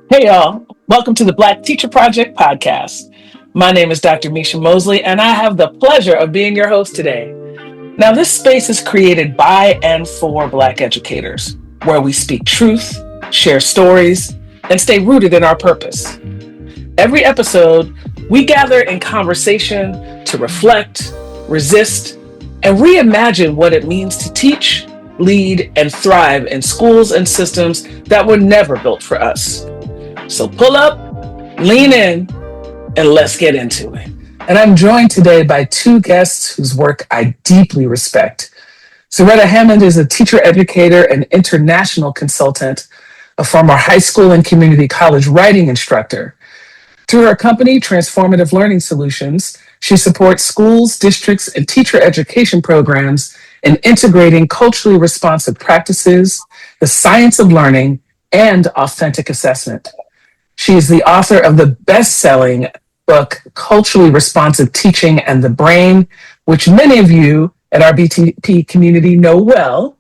Hey, y'all. Welcome to the Black Teacher Project podcast. My name is Dr. Micia Mosely, and I have the pleasure of being your host today. Now, this space is created by and for Black educators, where we speak truth, share stories, and stay rooted in our purpose. Every episode, we gather in conversation to reflect, resist, and reimagine what it means to teach, lead, and thrive in schools and systems that were never built for us. So pull up, lean in, and let's get into it. And I'm joined today by two guests whose work I deeply respect. Zaretta Hammond is a teacher educator and international consultant, a former high school and community college writing instructor. Through her company, Transformative Learning Solutions, she supports schools, districts, and teacher education programs in integrating culturally responsive practices, the science of learning, and authentic assessment. She is the author of the best-selling book, Culturally Responsive Teaching and the Brain, which many of you at our BTP community know well,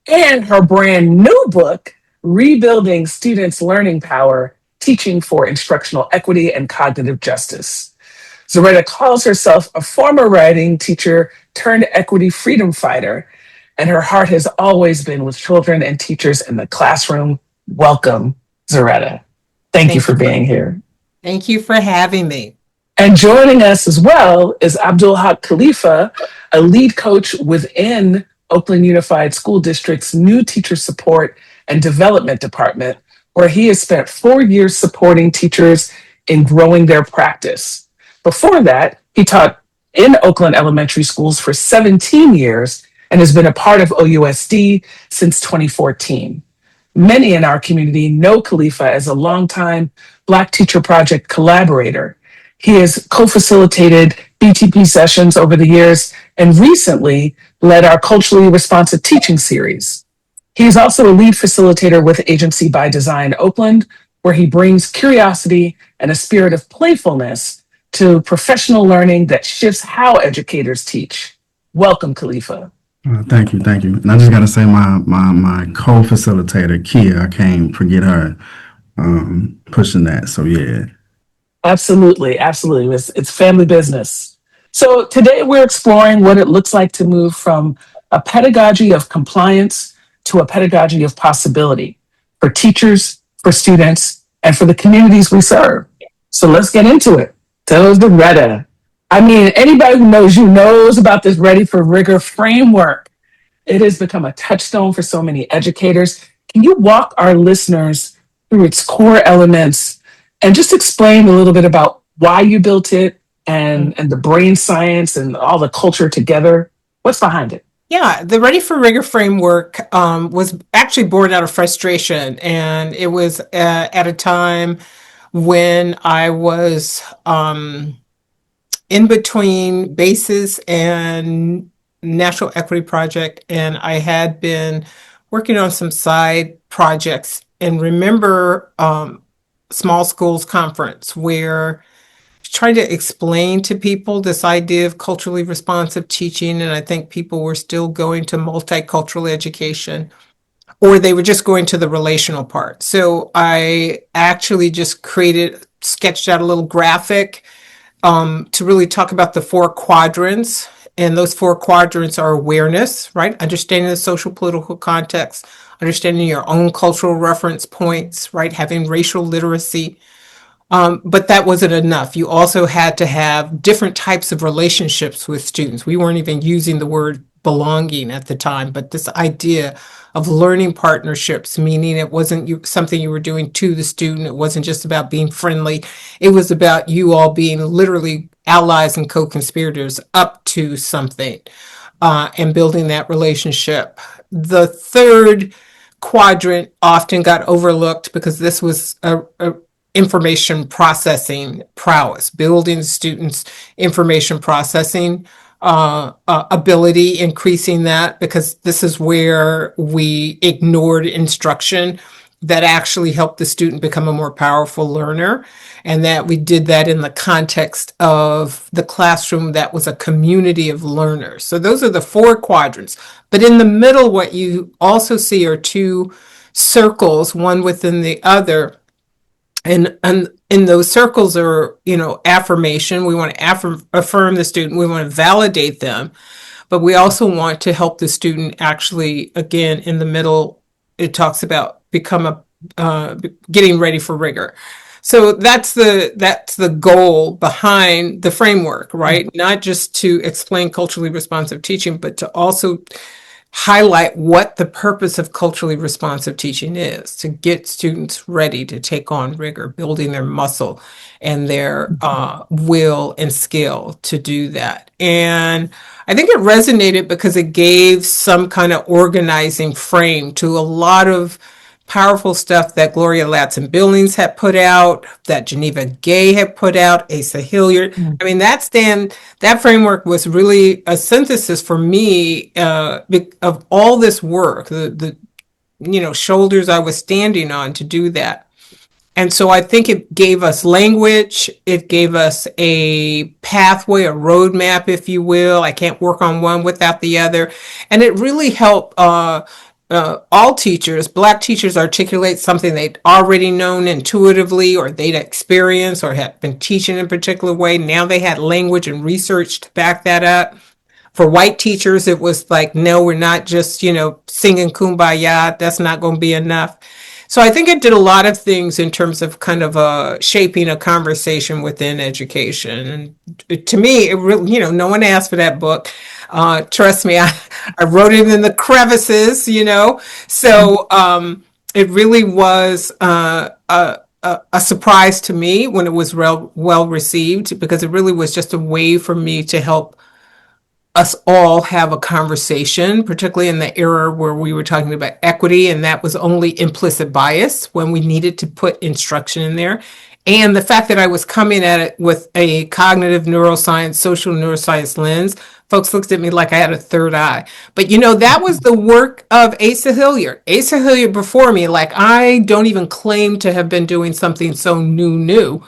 and her brand new book, Rebuilding Students' Learning Power, Teaching for Instructional Equity and Cognitive Justice. Zaretta calls herself a former writing teacher turned equity freedom fighter, and her heart has always been with children and teachers in the classroom. Welcome, Zaretta. Thank you for being here. Thank you for having me. And joining us as well is Abdul-Haqq Khalifa, a lead coach within Oakland Unified School District's new teacher support and development department, where he has spent 4 years supporting teachers in growing their practice. Before that, he taught in Oakland elementary schools for 17 years and has been a part of OUSD since 2014. Many in our community know Khalifa as a longtime Black Teacher Project collaborator. He has co-facilitated BTP sessions over the years and recently led our Culturally Responsive Teaching series. He is also a lead facilitator with Agency by Design Oakland, where he brings curiosity and a spirit of playfulness to professional learning that shifts how educators teach. Welcome, Khalifa. Thank you. And I just got to say, my co-facilitator, Kia, I can't forget her pushing that. So yeah. Absolutely. It's family business. So today we're exploring what it looks like to move from a pedagogy of compliance to a pedagogy of possibility for teachers, for students, and for the communities we serve. So let's get into it. Tell us the Retta. I mean, anybody who knows you knows about this Ready for Rigor framework. It has become a touchstone for so many educators. Can you walk our listeners through its core elements and just explain a little bit about why you built it and the brain science and all the culture together? What's behind it? Yeah, the Ready for Rigor framework was actually born out of frustration. And it was at a time when I was in between BASES and National Equity Project, and I had been working on some side projects. And remember Small Schools Conference, where trying to explain to people this idea of culturally responsive teaching, and I think people were still going to multicultural education, or they were just going to the relational part. So I actually just sketched out a little graphic to really talk about the 4 quadrants. And those 4 quadrants are awareness, right? Understanding the social political context, understanding your own cultural reference points, right? Having racial literacy. But that wasn't enough. You also had to have different types of relationships with students. We weren't even using the word belonging at the time, but this idea of learning partnerships, meaning it wasn't something you were doing to the student. It wasn't just about being friendly. It was about you all being literally allies and co-conspirators up to something and building that relationship. The third quadrant often got overlooked because this was a information processing prowess, building students' information processing ability, increasing that, because this is where we ignored instruction that actually helped the student become a more powerful learner, and that we did that in the context of the classroom that was a community of learners. So those are the 4 quadrants. But in the middle, what you also see are 2 circles, one within the other, And in those circles are, affirmation. We want to affirm the student. We want to validate them, but we also want to help the student actually, again, in the middle, it talks about getting ready for rigor. So that's the goal behind the framework, right? Not just to explain culturally responsive teaching, but to also highlight what the purpose of culturally responsive teaching is, to get students ready to take on rigor, building their muscle and their will and skill to do that. And I think it resonated because it gave some kind of organizing frame to a lot of powerful stuff that Gloria Ladson-Billings had put out, that Geneva Gay had put out, Asa Hilliard. I mean, that framework was really a synthesis for me of all this work, the shoulders I was standing on to do that. And so I think it gave us language. It gave us a pathway, a roadmap, if you will. I can't work on one without the other. And it really helped all teachers, Black teachers, articulate something they'd already known intuitively, or they'd experienced, or had been teaching in a particular way. Now they had language and research to back that up. For white teachers, it was like, no, we're not just, singing Kumbaya. That's not going to be enough. So I think it did a lot of things in terms of kind of shaping a conversation within education. And to me, it really, no one asked for that book. Trust me, I wrote it in the crevices, So it really was a surprise to me when it was well received, because it really was just a way for me to help us all have a conversation, particularly in the era where we were talking about equity, and that was only implicit bias when we needed to put instruction in there. And the fact that I was coming at it with a cognitive neuroscience, social neuroscience lens, folks looked at me like I had a third eye. But that was the work of Asa Hilliard. Asa Hilliard before me, like, I don't even claim to have been doing something so new.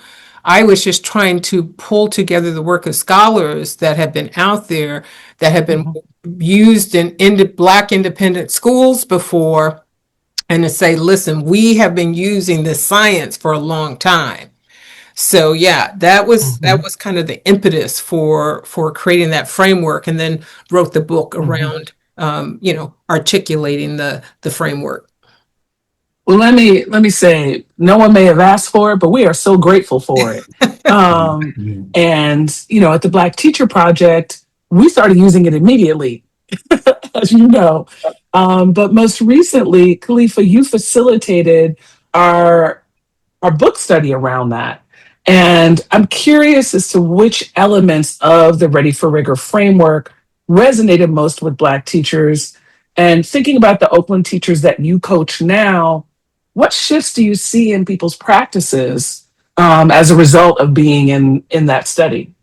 I was just trying to pull together the work of scholars that have been out there, that have been used in Black independent schools before, and to say, listen, we have been using this science for a long time. So yeah, that was kind of the impetus for creating that framework, and then wrote the book around articulating the framework. Well, let me say, no one may have asked for it, but we are so grateful for it. And at the Black Teacher Project, we started using it immediately, as you know. But most recently, Khalifa, you facilitated our book study around that. And I'm curious as to which elements of the Ready for Rigor framework resonated most with Black teachers. And thinking about the Oakland teachers that you coach now, what shifts do you see in people's practices as a result of being in that study?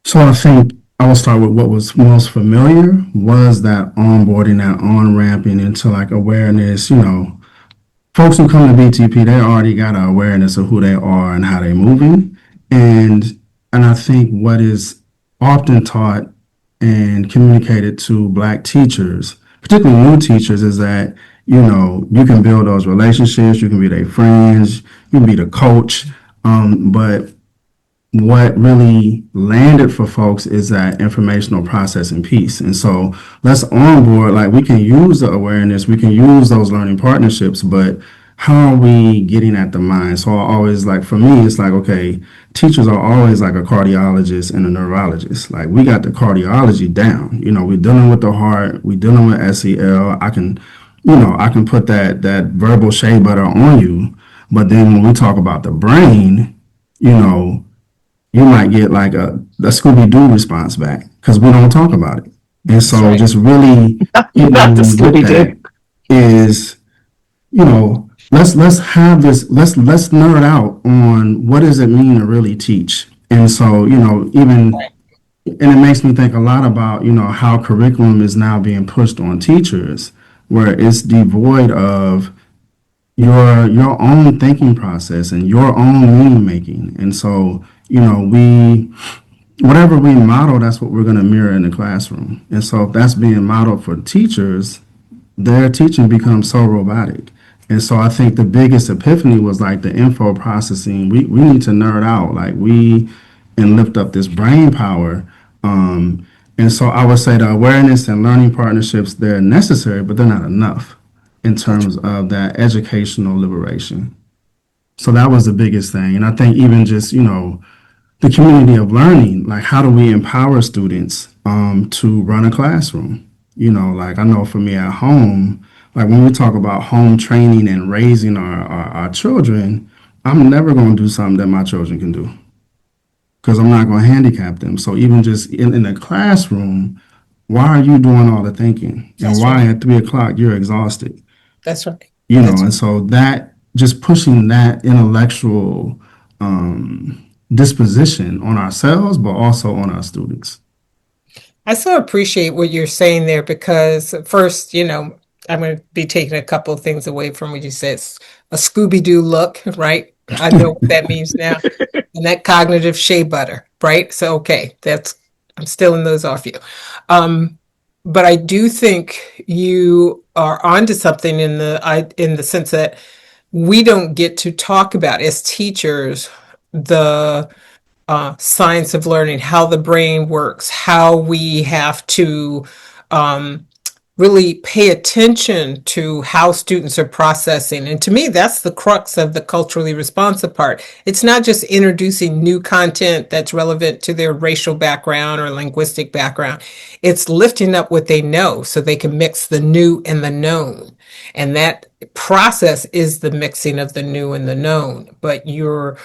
So I think I will start with what was most familiar was that onboarding, that on-ramping into like awareness. Folks who come to BTP, they already got an awareness of who they are and how they're moving. And I think what is often taught and communicated to Black teachers, particularly new teachers, is that you can build those relationships, you can be their friends, you can be the coach. But what really landed for folks is that informational processing piece. And so let's onboard, like, we can use the awareness, we can use those learning partnerships, but how are we getting at the mind? So I always, like, for me, it's like, okay, teachers are always like a cardiologist and a neurologist. Like, we got the cardiology down. We're dealing with the heart, we're dealing with SEL. I can put that verbal shea butter on you, but then when we talk about the brain, you might get like a Scooby-Doo response back because we don't talk about it. And so right. Just really, not the Scooby-Doo is, let's have this, let's nerd out on what does it mean to really teach. And so, even, and it makes me think a lot about, how curriculum is now being pushed on teachers, where it's devoid of your own thinking process and your own meaning making. And so, whatever we model, that's what we're going to mirror in the classroom. And so if that's being modeled for teachers, their teaching becomes so robotic. And so I think the biggest epiphany was like the info processing. We need to nerd out, like and lift up this brain power. And so I would say the awareness and learning partnerships, they're necessary, but they're not enough in terms of that educational liberation. So that was the biggest thing. And I think even just, the community of learning, like how do we empower students to run a classroom? Like I know for me at home, like when we talk about home training and raising our children, I'm never going to do something that my children can do because I'm not going to handicap them. So even just in the classroom, why are you doing all the thinking? And That's why right. at 3 o'clock you're exhausted? That's right. And so that just pushing that intellectual disposition on ourselves, but also on our students. I so appreciate what you're saying there because first, I'm going to be taking a couple of things away from what you said. It's a Scooby-Doo look, right? I know what that means now. And that cognitive shea butter, right? So, okay, I'm stealing those off you. But I do think you are onto something in the sense that we don't get to talk about as teachers the science of learning, how the brain works, how we have to um, really pay attention to how students are processing. And to me, that's the crux of the culturally responsive part. It's not just introducing new content that's relevant to their racial background or linguistic background. It's lifting up what they know so they can mix the new and the known. And that process is the mixing of the new and the known. But your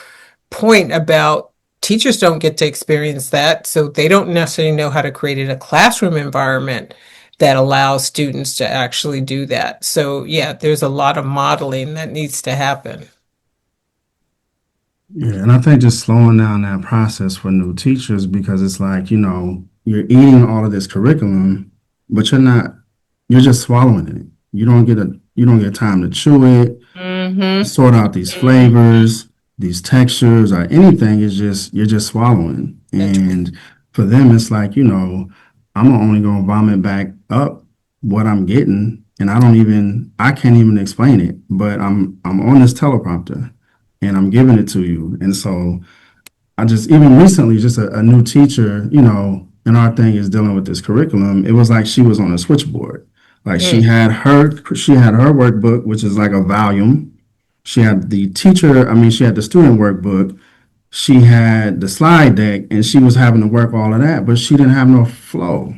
point about teachers don't get to experience that, so they don't necessarily know how to create a classroom environment that allows students to actually do that. So yeah, there's a lot of modeling that needs to happen. Yeah, and I think just slowing down that process for new teachers because it's like, you're eating all of this curriculum, but you're just swallowing it. You don't get time to chew it, Mm-hmm. sort out these flavors, these textures, or anything. Is just you're just swallowing. That's And for them, it's like, I'm only gonna vomit back up what I'm getting, and I can't even explain it, but I'm on this teleprompter and I'm giving it to you. And so I just even recently, just a new teacher, and our thing is dealing with this curriculum. It was like she was on a switchboard. Like mm, she had her workbook, which is like a volume. She had the teacher, I mean, she had the student workbook. She had the slide deck, and she was having to work all of that, but she didn't have no flow,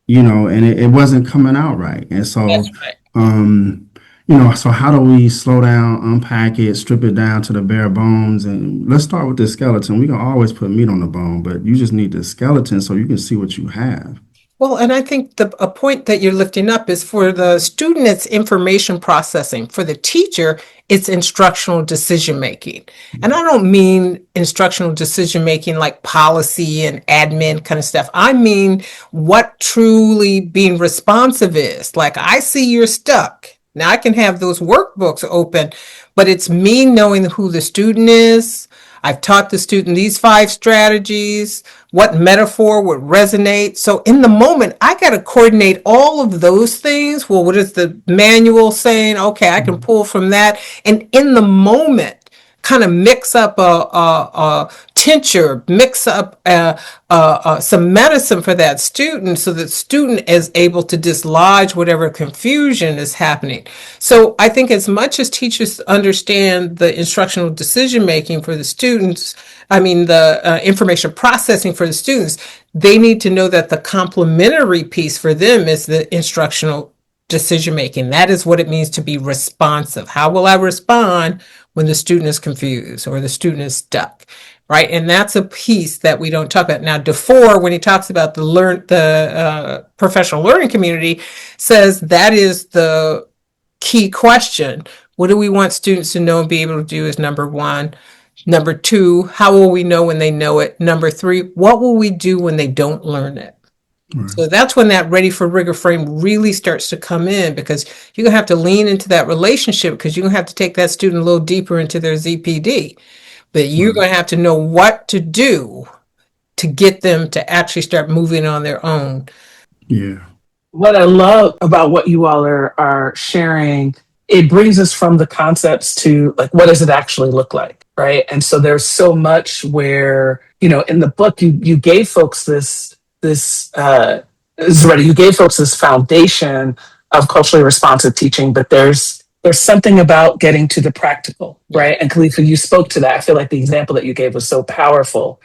and it wasn't coming out right. And so, that's right. so how do we slow down, unpack it, strip it down to the bare bones? And let's start with the skeleton. We can always put meat on the bone, but you just need the skeleton so you can see what you have. Well, and I think a point that you're lifting up is for the student, it's information processing. For the teacher, it's instructional decision making. And I don't mean instructional decision making like policy and admin kind of stuff. I mean what truly being responsive is. Like, I see you're stuck. Now I can have those workbooks open, but it's me knowing who the student is. I've taught the student these 5 strategies, what metaphor would resonate. So in the moment, I got to coordinate all of those things. Well, what is the manual saying? Okay, I can pull from that. And in the moment, kind of mix up a tincture, mix up some medicine for that student so that student is able to dislodge whatever confusion is happening. So I think as much as teachers understand the instructional decision making for the students, I mean the information processing for the students, they need to know that the complementary piece for them is the instructional decision making. That is what it means to be responsive. How will I respond when the student is confused or the student is stuck? Right. And that's a piece that we don't talk about. Now, DeFore, when he talks about the professional learning community, says that is the key question. What do we want students to know and be able to do is number one. Number two, how will we know when they know it? Number three, what will we do when they don't learn it? Right. So that's when that ready for rigor frame really starts to come in, because you're going to have to lean into that relationship, because you're going to have to take that student a little deeper into their ZPD. But you're Right. going to have to know what to do to get them to actually start moving on their own. Yeah. What I love about what you all are sharing it brings us from the concepts to like, what does it actually look like, right? And so there's so much where, in the book, you gave folks Zaretta, you gave folks this foundation of culturally responsive teaching, but there's something about getting to the practical, right? And Khalifa, you spoke to that. I feel like the example that you gave was so powerful,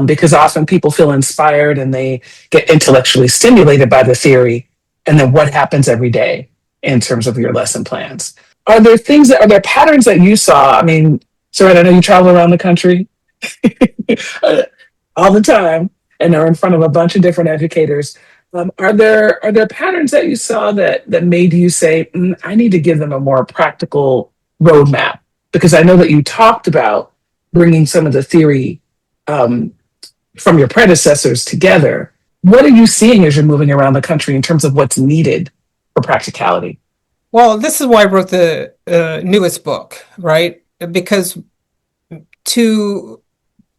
because often people feel inspired and they get intellectually stimulated by the theory, and then what happens every day in terms of your lesson plans? Are there patterns that you saw? I mean, Zaretta, I know you travel around the country all the time and are in front of a bunch of different educators. Are there patterns that you saw that made you say, I need to give them a more practical roadmap? Because I know that you talked about bringing some of the theory um, from your predecessors together. What are you seeing as you're moving around the country in terms of what's needed for practicality? Well, this is why I wrote the newest book, right? Because to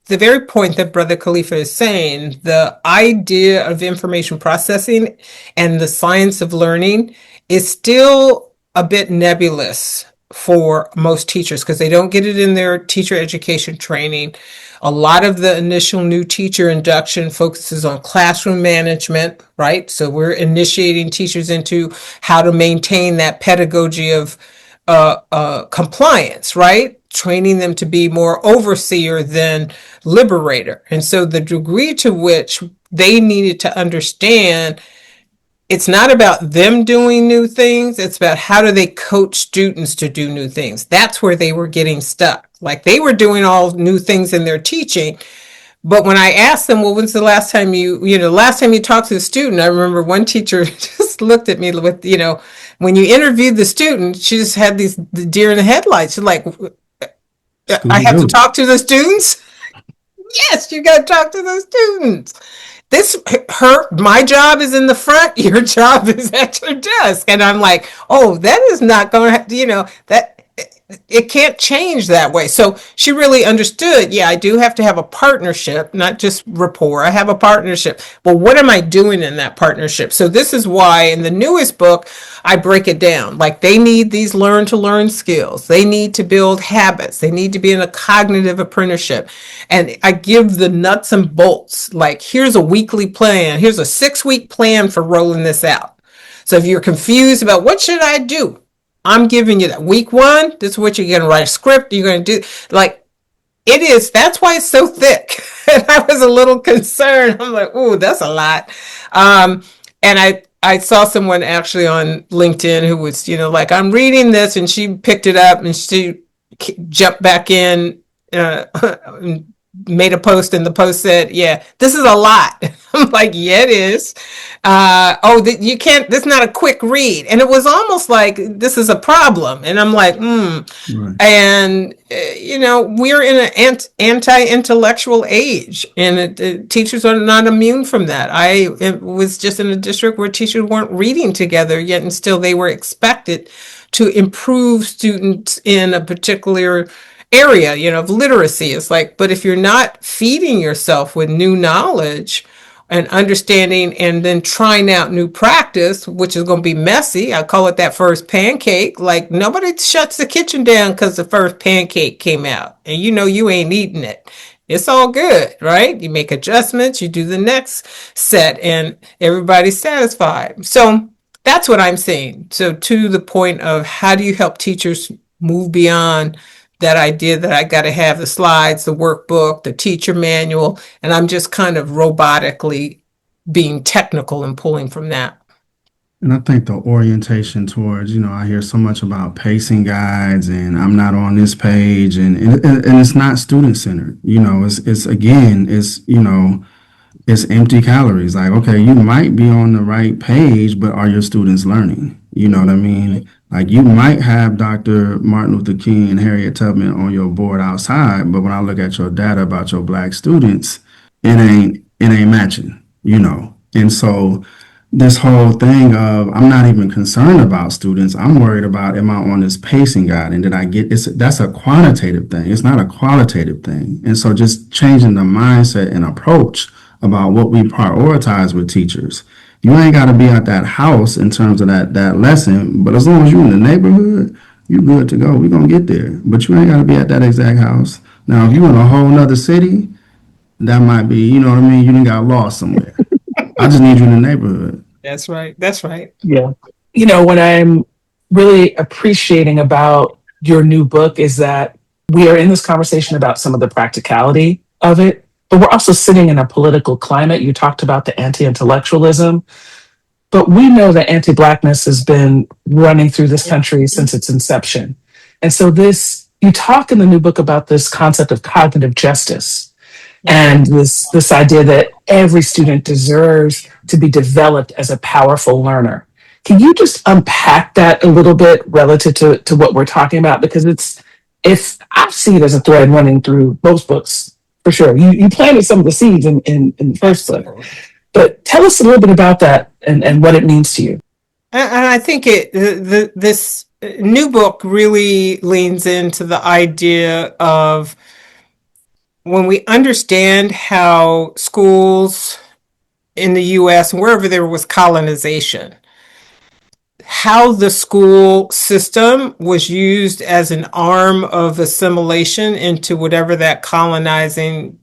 the very point that Brother Khalifa is saying, the idea of information processing and the science of learning is still a bit nebulous for most teachers because they don't get it in their teacher education training. A lot of the initial new teacher induction focuses on classroom management, right? So we're initiating teachers into how to maintain that pedagogy of compliance, right? Training them to be more overseer than liberator. And so the degree to which they needed to understand it's not about them doing new things. It's about how do they coach students to do new things. That's where they were getting stuck. Like they were doing all new things in their teaching. But when I asked them, well, when's the last time last time you talked to the student? I remember one teacher just looked at me with, when you interviewed the student, she just had the deer in the headlights. She's like, I have to talk to the students? Yes, you got to talk to the students. My job is in the front, your job is at your desk. And I'm like, oh, that is not going to, that it can't change that way. So she really understood, yeah, I do have to have a partnership, not just rapport. I have a partnership. But what am I doing in that partnership? So this is why in the newest book, I break it down. Like they need these learn to learn skills. They need to build habits. They need to be in a cognitive apprenticeship. And I give the nuts and bolts. Like here's a weekly plan. Here's a 6-week plan for rolling this out. So if you're confused about what should I do, I'm giving you that. Week 1, this is what you're going to write a script. You're going to do like it is. That's why it's so thick. And I was a little concerned. I'm like, oh, that's a lot. And I saw someone actually on LinkedIn who was, like I'm reading this, and she picked it up and she jumped back in, made a post, and the post said, yeah, this is a lot. I'm like, yeah, it is. You can't, this is not a quick read. And it was almost like this is a problem. And I'm like, Right. And, we're in an anti-intellectual age, and teachers are not immune from that. I was just in a district where teachers weren't reading together yet, and still they were expected to improve students in a particular area, of literacy. It's like, but if you're not feeding yourself with new knowledge and understanding and then trying out new practice, which is going to be messy. I call it that first pancake. Like nobody shuts the kitchen down because the first pancake came out and you ain't eating it. It's all good, right? You make adjustments, you do the next set, and everybody's satisfied. So that's what I'm saying. So to the point of how do you help teachers move beyond that idea that I got to have the slides, the workbook, the teacher manual, and I'm just kind of robotically being technical and pulling from that. And I think the orientation towards, I hear so much about pacing guides and I'm not on this page, and it's not student centered. It's empty calories. Like, okay, you might be on the right page, but are your students learning? You know what I mean? Like you might have Dr. Martin Luther King and Harriet Tubman on your board outside, but when I look at your data about your Black students, it ain't matching, And so this whole thing of I'm not even concerned about students. I'm worried about, am I on this pacing guide? And that's a quantitative thing. It's not a qualitative thing. And so just changing the mindset and approach about what we prioritize with teachers You ain't got to be at that house in terms of that lesson, but as long as you're in the neighborhood, you good to go. We're going to get there. But you ain't got to be at that exact house. Now, if you're in a whole nother city, that might be, you know what I mean? You done got lost somewhere. I just need you in the neighborhood. That's right. That's right. Yeah. What I'm really appreciating about your new book is that we are in this conversation about some of the practicality of it, but we're also sitting in a political climate. You talked about the anti-intellectualism, but we know that anti-Blackness has been running through this country since its inception. And so you talk in the new book about this concept of cognitive justice and this idea that every student deserves to be developed as a powerful learner. Can you just unpack that a little bit relative to what we're talking about? Because I see it as a thread running through both books, for sure. You planted some of the seeds in the first book. But tell us a little bit about that and what it means to you. And I think this new book really leans into the idea of when we understand how schools in the U.S. and wherever there was colonization, how the school system was used as an arm of assimilation into whatever that colonizing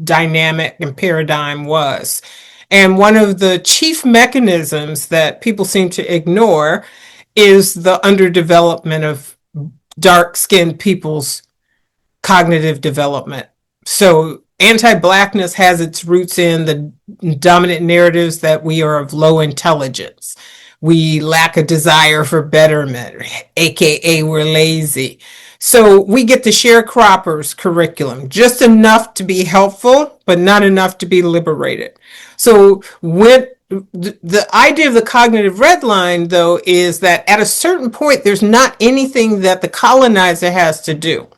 dynamic and paradigm was. And one of the chief mechanisms that people seem to ignore is the underdevelopment of dark-skinned people's cognitive development. So anti-Blackness has its roots in the dominant narratives that we are of low intelligence. We lack a desire for betterment, aka we're lazy. So we get the sharecroppers curriculum, just enough to be helpful, but not enough to be liberated. So when the idea of the cognitive red line, though, is that at a certain point, there's not anything that the colonizer has to do.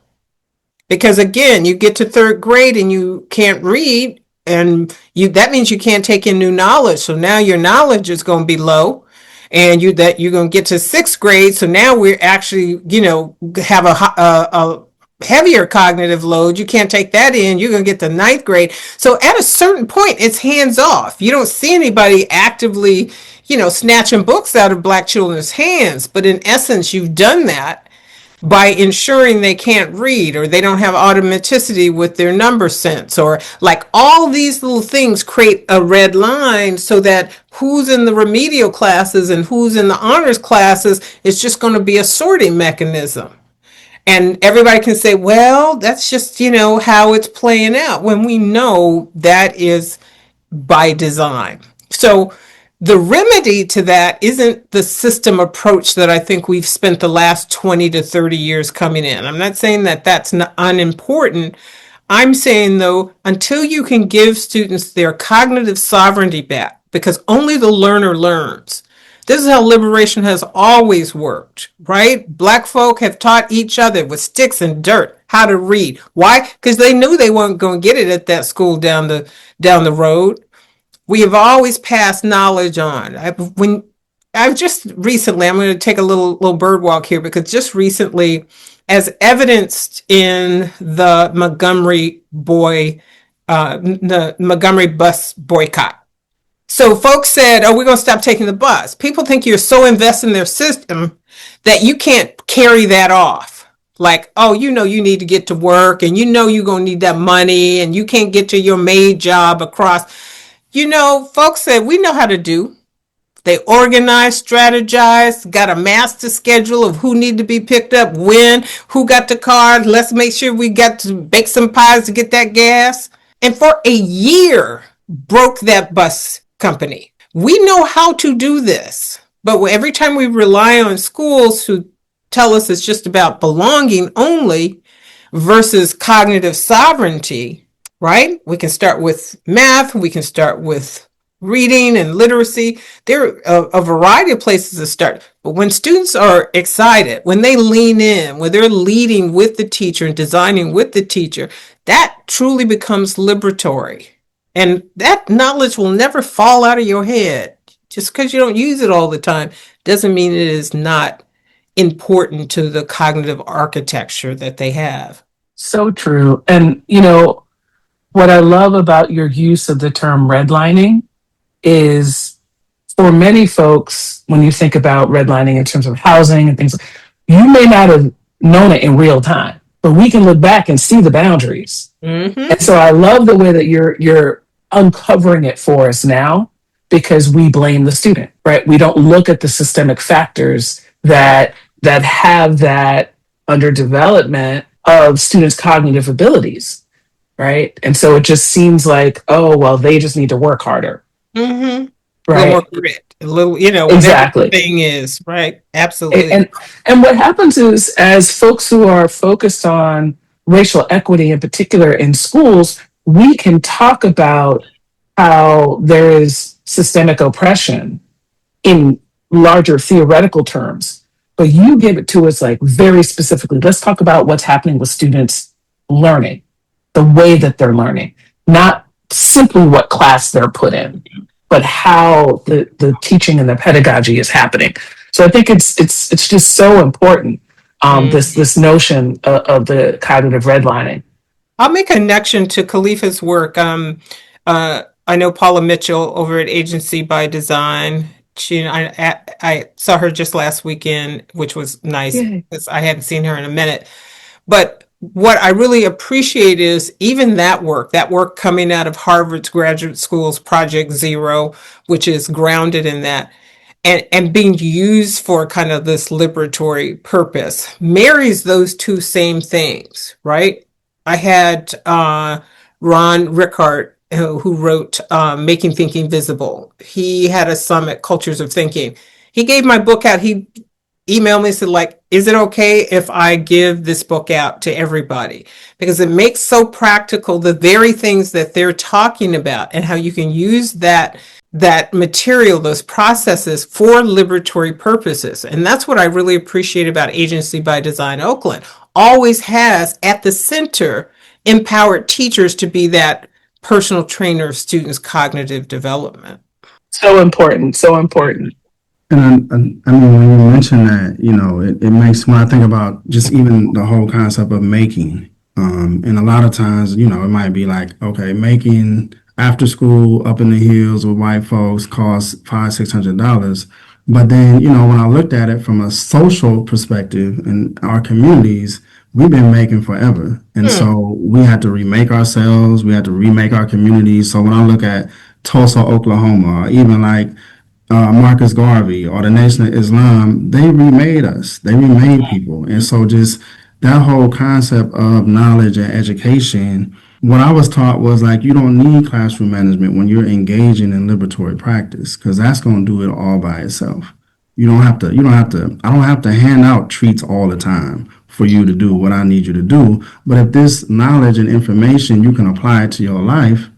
Because again, you get to third grade and you can't read, and that means you can't take in new knowledge. So now your knowledge is going to be low. And you're going to get to sixth grade. So now we're actually, have a heavier cognitive load. You can't take that in. You're going to get to ninth grade. So at a certain point, it's hands off. You don't see anybody actively, snatching books out of Black children's hands. But in essence, you've done that by ensuring they can't read, or they don't have automaticity with their number sense, or like all these little things create a red line so that who's in the remedial classes and who's in the honors classes is just going to be a sorting mechanism. And everybody can say, well, that's just, how it's playing out, when we know that is by design. So the remedy to that isn't the system approach that I think we've spent the last 20 to 30 years coming in. I'm not saying that that's unimportant. I'm saying, though, until you can give students their cognitive sovereignty back, because only the learner learns. This is how liberation has always worked, right? Black folk have taught each other with sticks and dirt how to read. Why? Because they knew they weren't going to get it at that school down the road. We have always passed knowledge on. I've just recently, I'm going to take a little bird walk here, because just recently, as evidenced in the Montgomery bus boycott. So folks said, oh, we're going to stop taking the bus. People think you're so invested in their system that you can't carry that off. Like, oh, you need to get to work, and you're going to need that money, and you can't get to your maid job across. Folks said, we know how to do. They organize, strategize, got a master schedule of who need to be picked up, when, who got the car. Let's make sure we got to bake some pies to get that gas. And for a year, broke that bus company. We know how to do this. But every time we rely on schools who tell us it's just about belonging only versus cognitive sovereignty, right? We can start with math. We can start with reading and literacy. There are a variety of places to start. But when students are excited, when they lean in, when they're leading with the teacher and designing with the teacher, that truly becomes liberatory. And that knowledge will never fall out of your head. Just because you don't use it all the time doesn't mean it is not important to the cognitive architecture that they have. So true. And, what I love about your use of the term redlining is for many folks, when you think about redlining in terms of housing and things, you may not have known it in real time, but we can look back and see the boundaries. And so I love the way that you're uncovering it for us now, because we blame the student, right? We don't look at the systemic factors that have that underdevelopment of students' cognitive abilities, right? And so it just seems like, oh, well, they just need to work harder. A Right. little more grit, a little, whatever Exactly. the thing is, right? Absolutely. And what happens is, as folks who are focused on racial equity in particular in schools, we can talk about how there is systemic oppression in larger theoretical terms, but you give it to us like very specifically. Let's talk about what's happening with students learning, the way that they're learning, not simply what class they're put in, but how the teaching and the pedagogy is happening. So I think it's just so important. This notion of the cognitive redlining. I'll make a connection to Khalifah's work. I know Paula Mitchell over at Agency by Design. I saw her just last weekend, which was nice because I hadn't seen her in a minute. But what I really appreciate is even that work coming out of Harvard's Graduate School's Project Zero, which is grounded in that, and being used for kind of this liberatory purpose, marries those two same things, right? I had Ron Rickard, who wrote Making Thinking Visible. He had a summit, Cultures of Thinking. He gave my book out. He emailed me and said, like, is it okay if I give this book out to everybody? Because it makes so practical the very things that they're talking about and how you can use that material, those processes for liberatory purposes. And that's what I really appreciate about Agency by Design Oakland. Always has at the center empowered teachers to be that personal trainer of students' cognitive development. So important, so important. And I mean, when you mention that, it makes, when I think about just even the whole concept of making, and a lot of times, it might be like, okay, making after school up in the hills with white folks costs $500-$600. But then, when I looked at it from a social perspective in our communities, we've been making forever. And so we had to remake ourselves. We had to remake our communities. So when I look at Tulsa, Oklahoma, or even like Marcus Garvey or the Nation of Islam, they remade us. They remade people. And so just that whole concept of knowledge and education, what I was taught was like, you don't need classroom management when you're engaging in liberatory practice, because that's going to do it all by itself. I don't have to hand out treats all the time for you to do what I need you to do. But if this knowledge and information, you can apply it to your life.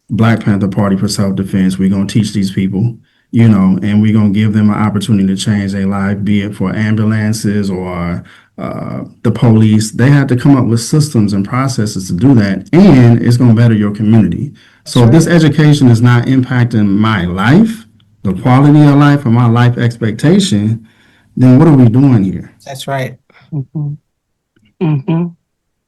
Black Panther Party for Self-Defense, we're going to teach these people, and we're going to give them an opportunity to change their life, be it for ambulances or the police. They had to come up with systems and processes to do that, and it's going to better your community. So if this education is not impacting my life, the quality of life, or my life expectation, then what are we doing here? That's right. Mm-hmm. Mm-hmm.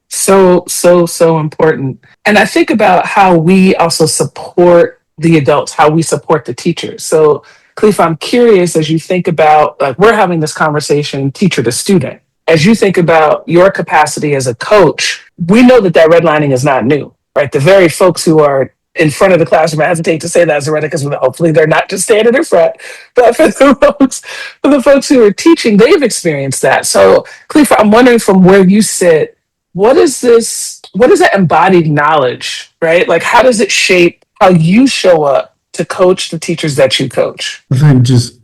So important. And I think about how we also support the adults, how we support the teachers. So, Khalifah, I'm curious, as you think about, like, we're having this conversation teacher to student. As you think about your capacity as a coach, we know that redlining is not new, right? The very folks who are in front of the classroom, I hesitate to say that, Zaretta, because hopefully they're not just standing in front, but for the folks who are teaching, they've experienced that. So, Khalifah, I'm wondering, from where you sit, what is that embodied knowledge, right? Like, how does it shape how you show up to coach the teachers that you coach? I think just,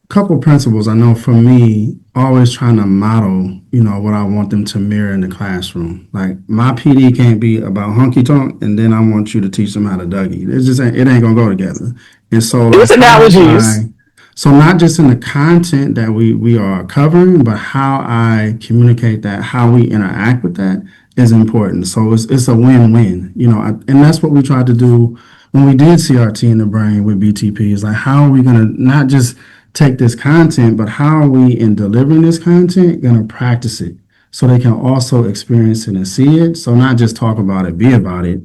couple principles. I know for me, always trying to model, what I want them to mirror in the classroom. Like, my PD can't be about honky tonk, and then I want you to teach them how to Dougie. It ain't gonna go together. And so, Those analogies. So not just in the content that we are covering, but how I communicate that, how we interact with that is important. So it's a win-win, and that's what we tried to do when we did CRT in the brain with BTP. Is like, how are we gonna not just take this content, but how are we, in delivering this content, going to practice it so they can also experience it and see it? So not just talk about it, be about it.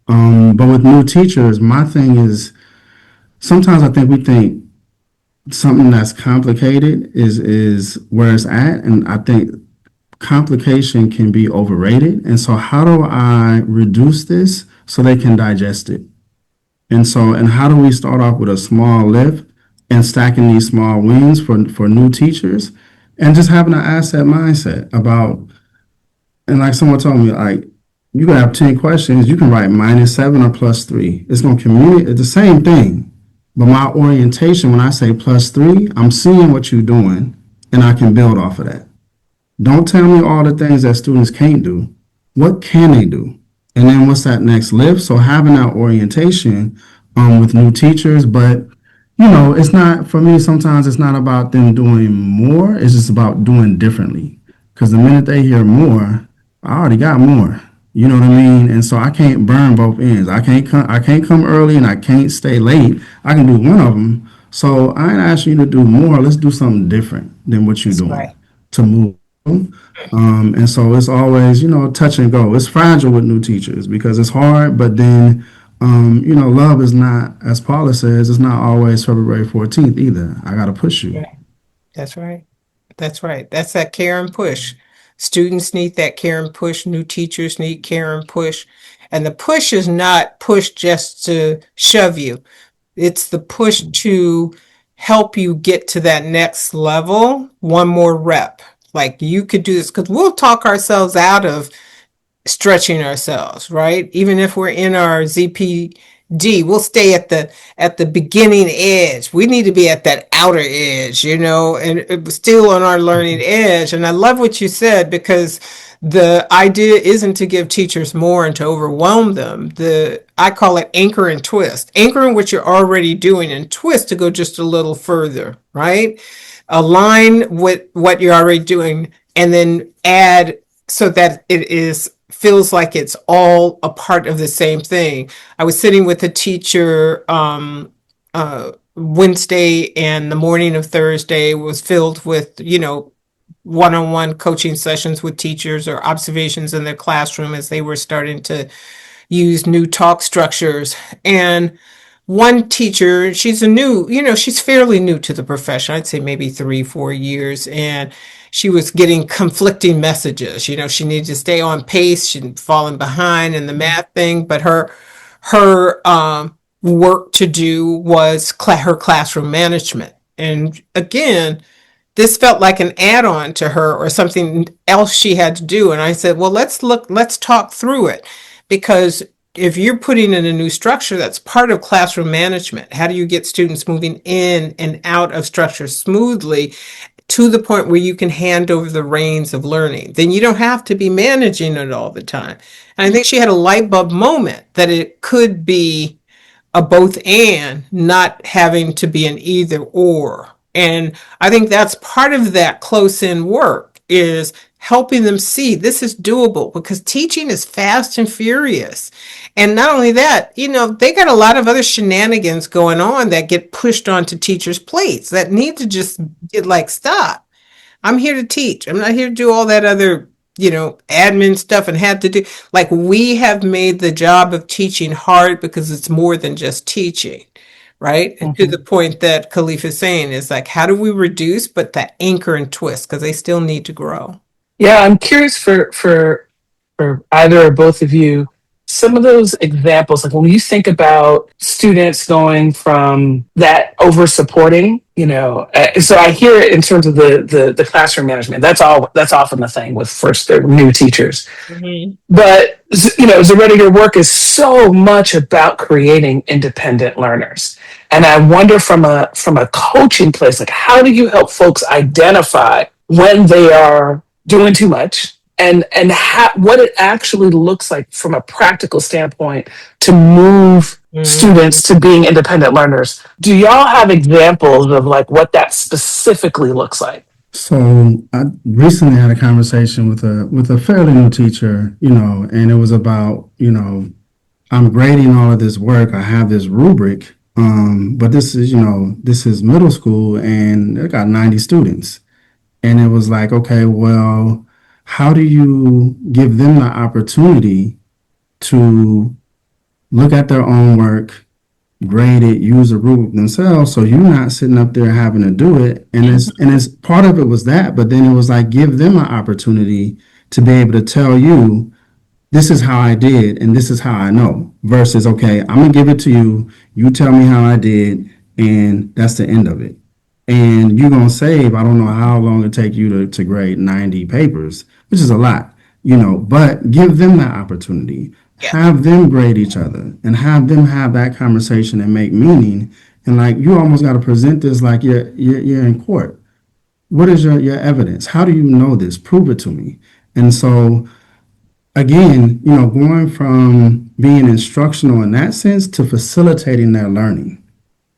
But with new teachers, my thing is sometimes I think we think something that's complicated is where it's at, and I think complication can be overrated. And so, how do I reduce this so they can digest it? And so, and how do we start off with a small lift and stacking these small wins for new teachers, and just having an asset mindset about, and like someone told me, like, you can have 10 questions, you can write -7 or +3. It's going to communicate, it's the same thing. But my orientation, when I say +3, I'm seeing what you're doing and I can build off of that. Don't tell me all the things that students can't do. What can they do? And then what's that next lift? So having that orientation with new teachers, but it's not, for me, sometimes it's not about them doing more. It's just about doing differently. Because the minute they hear more, I already got more. You know what I mean? And so I can't burn both ends. I can't come early and I can't stay late. I can do one of them. So I ain't asking you to do more. Let's do something different than what you're That's doing right. to move. And so it's always, touch and go. It's fragile with new teachers because it's hard, but then, love is not, as Paula says, it's not always February 14th either. I got to push you. Right. That's right. That's right. That's that care and push. Students need that care and push. New teachers need care and push. And the push is not push just to shove you. It's the push to help you get to that next level, one more rep. Like you could do this because we'll talk ourselves out of stretching ourselves, right? Even if we're in our ZPD, we'll stay at the beginning edge. We need to be at that outer edge, and still on our learning edge. And I love what you said because the idea isn't to give teachers more and to overwhelm them. I call it anchor and twist. Anchor in what you're already doing and twist to go just a little further, right? Align with what you're already doing and then add so that it feels like it's all a part of the same thing. I was sitting with a teacher Wednesday, and the morning of Thursday was filled with, one-on-one coaching sessions with teachers or observations in their classroom as they were starting to use new talk structures. And one teacher, she's fairly new to the profession. I'd say maybe 3-4 years. And she was getting conflicting messages. She needed to stay on pace. She'd fallen behind in the math thing, but her work to do was her classroom management. And again, this felt like an add-on to her or something else she had to do. And I said, well, let's talk through it. Because if you're putting in a new structure, that's part of classroom management. How do you get students moving in and out of structure smoothly to the point where you can hand over the reins of learning? Then you don't have to be managing it all the time. And I think she had a light bulb moment that it could be a both and, not having to be an either or. And I think that's part of that close in work is helping them see this is doable because teaching is fast and furious. And not only that, they got a lot of other shenanigans going on that get pushed onto teachers' plates that need to just get like, stop. I'm here to teach. I'm not here to do all that other, admin stuff and have to do, like, we have made the job of teaching hard because it's more than just teaching. Right. And to the point that Khalifah is saying is like, how do we reduce, but the anchor and twist because they still need to grow. Yeah, I'm curious for either or both of you, some of those examples, like when you think about students going from that over supporting, so I hear it in terms of the classroom management. That's often the thing with first their new teachers. Mm-hmm. But Zaretta, your work is so much about creating independent learners. And I wonder from a coaching place, like how do you help folks identify when they are doing too much and what it actually looks like from a practical standpoint to move students to being independent learners? Do y'all have examples of like what that specifically looks like? So I recently had a conversation with a fairly new teacher, and it was about, I'm grading all of this work. I have this rubric, but this is middle school and it got 90 students. And it was like, okay, well, how do you give them the opportunity to look at their own work, grade it, use a rubric themselves. So you're not sitting up there having to do it. And it's part of it was that, but then it was like give them an opportunity to be able to tell you, this is how I did and this is how I know. Versus, okay, I'm gonna give it to you, you tell me how I did, and that's the end of it. And you're gonna save, I don't know how long it take you to grade 90 papers, which is a lot, but give them that opportunity. Yeah, Have them grade each other and have them have that conversation and make meaning. And like you almost got to present this like you're in court. What is your evidence? How do you know this? Prove it to me. And so again, going from being instructional in that sense to facilitating their learning.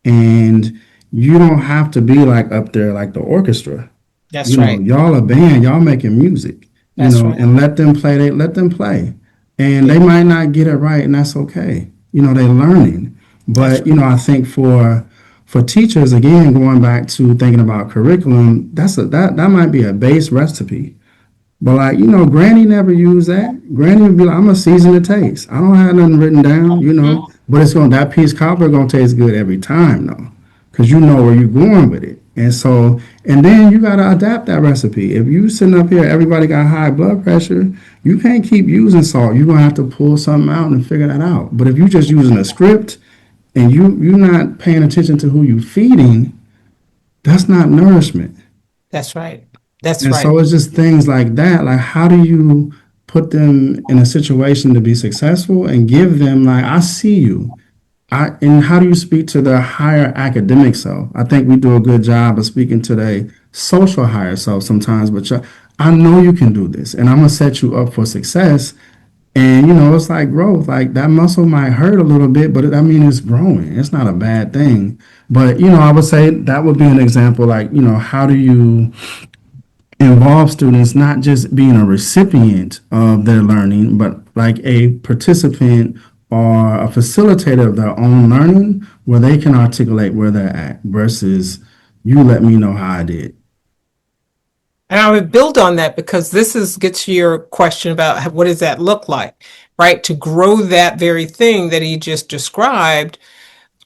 And you don't have to be like up there like the orchestra. that's right. Y'all a band, y'all making music, That's right. and let them play, let them play. And they Yeah, might not get it right, and that's okay. They're learning. that's But, I think for teachers, again, going back to thinking about curriculum, that might be a base recipe. But like, Granny never used that. Granny would be like, I'm gonna season the taste. I don't have nothing written down, right. but that piece copper gonna taste good every time though. Cause you know where you're going with it. And so, and then you gotta adapt that recipe. If you sitting up here, everybody got high blood pressure, you can't keep using salt. You're gonna have to pull something out and figure that out. But if you're just using a script and you're not paying attention to who you feeding, that's not nourishment. That's right. That's And right. so it's just things like that. Like, how do you put them in a situation to be successful and give them, like, I see you. And how do you speak to their higher academic self? I think we do a good job of speaking to their social higher self sometimes, but I know you can do this and I'm going to set you up for success. And, it's like growth. Like that muscle might hurt a little bit, but it's growing. It's not a bad thing. But, I would say that would be an example. Like, how do you involve students not just being a recipient of their learning, but like a participant or a facilitator of their own learning where they can articulate where they're at versus you let me know how I did. And I would build on that because gets to your question about what does that look like, right? To grow that very thing that he just described.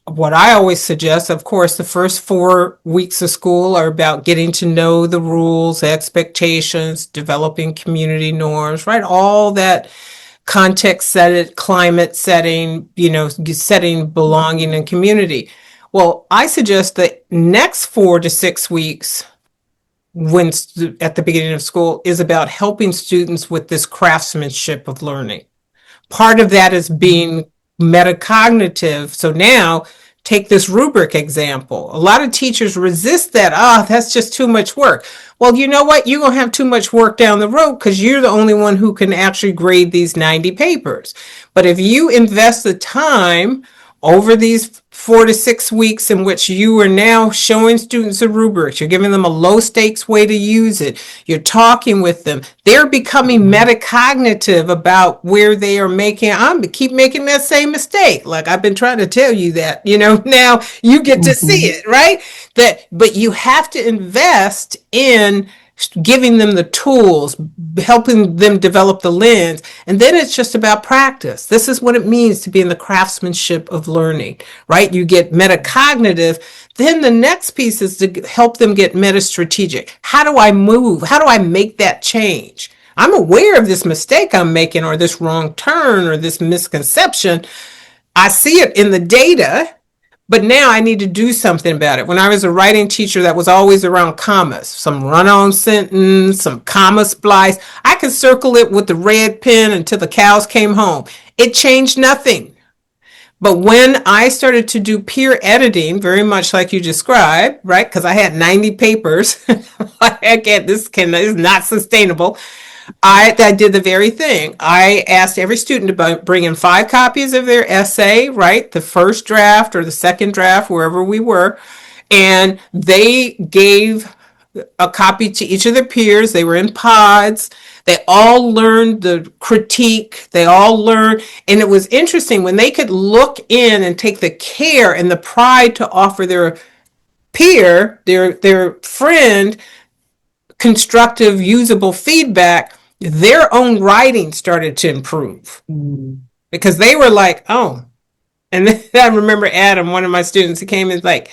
What I always suggest, of course, the first 4 weeks of school are about getting to know the rules, expectations, developing community norms, right? All that context set climate setting, setting belonging and community. Well, I suggest the next 4 to 6 weeks when at the beginning of school is about helping students with this craftsmanship of learning. Part of that is being metacognitive. So now take this rubric example. A lot of teachers resist that. That's just too much work. Well, you know what? You're going to have too much work down the road because you're the only one who can actually grade these 90 papers. But if you invest the time over these 4 to 6 weeks in which you are now showing students a rubric, you're giving them a low stakes way to use it, you're talking with them, they're becoming metacognitive about where they are keep making that same mistake. Like I've been trying to tell you that, now you get to see Mm-hmm. it, right? But you have to invest in giving them the tools, helping them develop the lens. And then it's just about practice. This is what it means to be in the craftsmanship of learning, right? You get metacognitive. Then the next piece is to help them get metastrategic. How do I move? How do I make that change? I'm aware of this mistake I'm making or this wrong turn or this misconception. I see it in the data. But now I need to do something about it. When I was a writing teacher, that was always around commas, some run-on sentence, some comma splice. I could circle it with the red pen until the cows came home. It changed nothing. But when I started to do peer editing, very much like you described, right? Because I had 90 papers. This is not sustainable. I did the very thing. I asked every student to bring in 5 copies of their essay, right? The first draft or the second draft, wherever we were. And they gave a copy to each of their peers. They were in pods. They all learned the critique. They all learned. And it was interesting when they could look in and take the care and the pride to offer their peer, their friend, constructive, usable feedback, their own writing started to improve Mm. because they were like, oh, And then I remember Adam, one of my students, he came in like,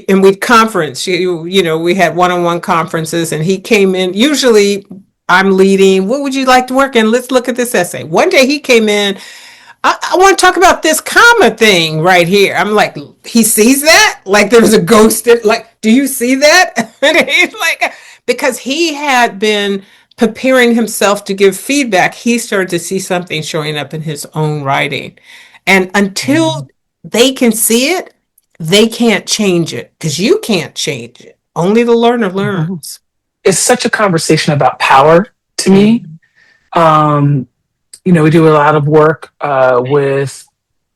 and we'd conference, we had one-on-one conferences, and he came in. Usually I'm leading. What would you like to work in? Let's look at this essay. One day he came in. I want to talk about this comma thing right here. I'm like, he sees that? Like there's a ghost like, do you see that? And he's like, because he had been preparing himself to give feedback, he started to see something showing up in his own writing. And until they can see it, they can't change it, because you can't change it. Only the learner learns. It's such a conversation about power to me. We do a lot of work with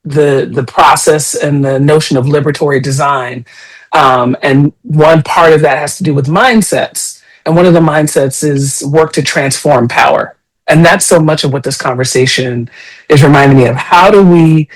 the process and the notion of liberatory design. And one part of that has to do with mindsets. And one of the mindsets is work to transform power. And that's so much of what this conversation is reminding me of. How do we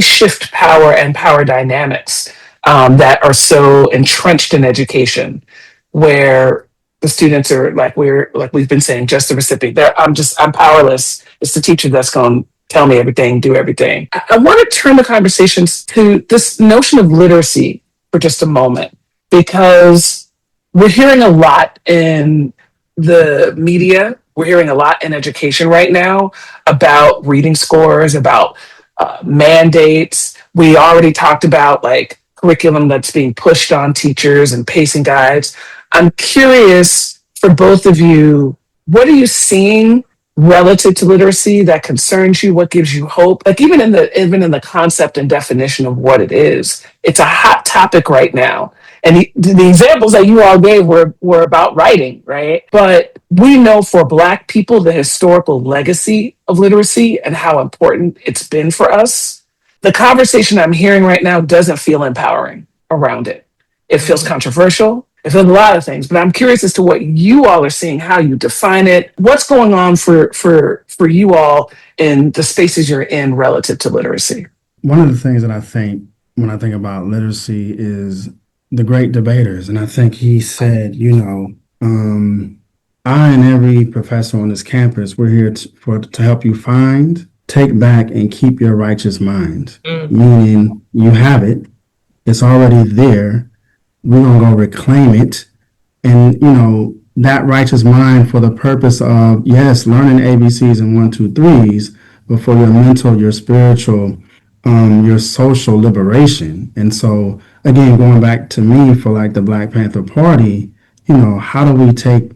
shift power and power dynamics that are so entrenched in education, where the students are like we've been saying, just the recipient. I'm powerless. It's the teacher that's going to tell me everything, do everything. I want to turn the conversations to this notion of literacy for just a moment, because we're hearing a lot in the media. We're hearing a lot in education right now about reading scores, about mandates. We already talked about like curriculum that's being pushed on teachers and pacing guides. I'm curious for both of you, what are you seeing relative to literacy that concerns you? What gives you hope? Like even in the concept and definition of what it is, it's a hot topic right now. And the examples that you all gave were about writing, right? But we know for Black people, the historical legacy of literacy and how important it's been for us. The conversation I'm hearing right now doesn't feel empowering around it. It feels controversial. It feels a lot of things, but I'm curious as to what you all are seeing, how you define it. What's going on for you all in the spaces you're in relative to literacy? One of the things that I think when I think about literacy is the great debaters. And I think he said, I and every professor on this campus, we're here to help you find, take back, and keep your righteous mind. Meaning you have it. It's already there. We're going to go reclaim it. And, that righteous mind for the purpose of, yes, learning ABCs and 1, 2, 3s, but for your mental, your spiritual, your social liberation. And so, again, going back to me for like the Black Panther Party, how do we take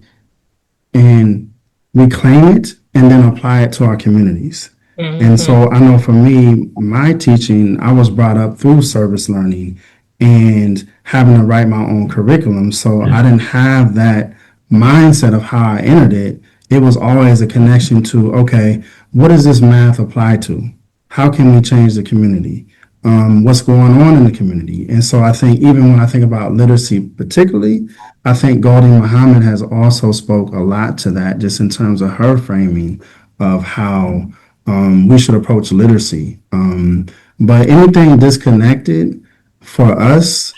and reclaim it and then apply it to our communities? And so I know for me, my teaching, I was brought up through service learning and having to write my own curriculum. So I didn't have that mindset of how I entered it. It was always a connection to, okay, what does this math apply to? How can we change the community? What's going on in the community? And so I think even when I think about literacy particularly, I think Goldie Muhammad has also spoke a lot to that, just in terms of her framing of how we should approach literacy. But anything disconnected for us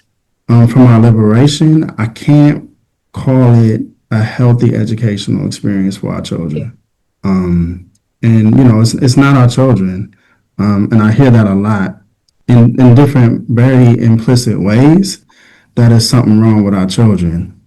from our liberation, I can't call it a healthy educational experience for our children. And, it's not our children. And I hear that a lot in different, very implicit ways, that is something wrong with our children.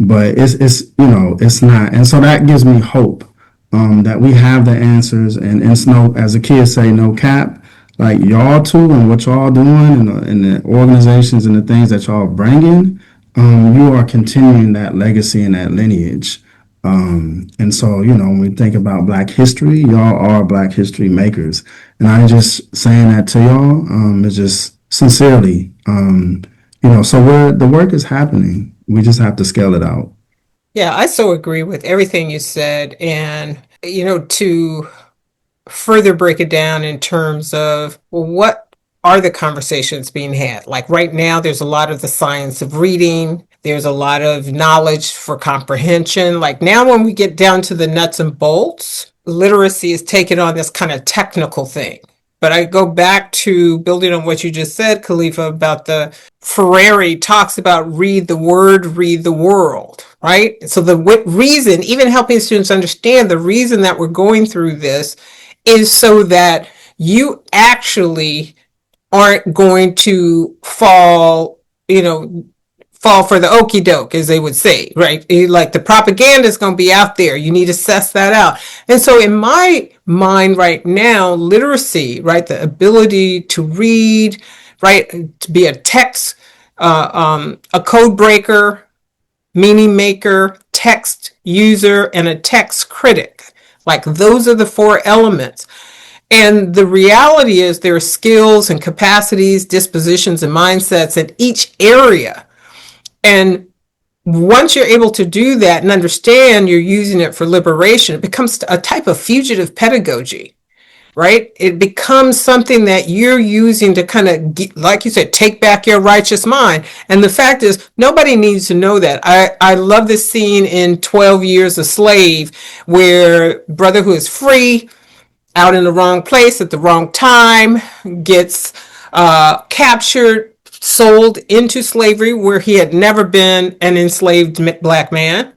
But it's not. And so that gives me hope that we have the answers, and it's as the kids say, no cap, like y'all too, and what y'all doing, and the organizations and the things that y'all bringing, you are continuing that legacy and that lineage. And so, when we think about Black history, y'all are Black history makers. And I'm just saying that to y'all, it's just sincerely, so the work is happening. We just have to scale it out. Yeah, I so agree with everything you said. And, to further break it down in terms of, well, what are the conversations being had? Like right now, there's a lot of the science of reading. There's a lot of knowledge for comprehension. Like now, when we get down to the nuts and bolts, literacy is taking on this kind of technical thing. But I go back to building on what you just said, Khalifa, about the Freire talks about read the word, read the world, right? So the reason, even helping students understand the reason that we're going through this is so that you actually aren't going to fall for the okie doke, as they would say, right? Like the propaganda is going to be out there. You need to suss that out. And so in my mind right now, literacy, right? The ability to read, right? To be a text, a code breaker, meaning maker, text user, and a text critic. Like those are the four elements. And the reality is there are skills and capacities, dispositions, and mindsets in each area. And once you're able to do that and understand you're using it for liberation, it becomes a type of fugitive pedagogy, right? It becomes something that you're using to kind of, like you said, take back your righteous mind. And the fact is, nobody needs to know that. I love this scene in 12 Years a Slave where brother who is free, out in the wrong place at the wrong time, gets captured, sold into slavery where he had never been an enslaved black man.